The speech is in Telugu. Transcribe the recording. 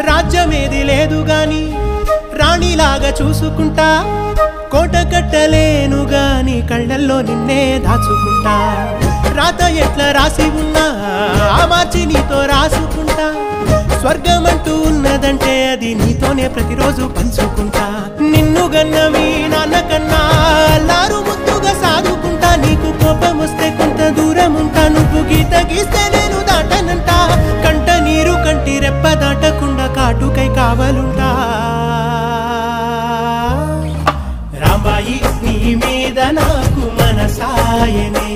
రాజ్యమేది లేదు గాని రాణిలాగా చూసుకుంటా కోట కట్టలేను గాని కళ్ళల్లో నిన్నే దాచుకుంటా రాత ఎట్లా రాసి ఉన్నా ఆ మార్చి నీతో రాసుకుంటా స్వర్గమంటూ ఉన్నదంటే అది నీతోనే ప్రతిరోజు పంచుకుంటా నిన్ను గన్నవి నాన్న కన్నా అల్లారు ముద్దుగా సాదుకుంటా నీకు కోపం వస్తే కొంత దూరం ఉంటా నువ్వు గీత గీస్తే నేను దాటనంటా కంట నీరు కంటి రెప్ప దాటకుండా కాటుకై కావలుంటా రాంబాయి నీ మీద నాకు మనసాయనే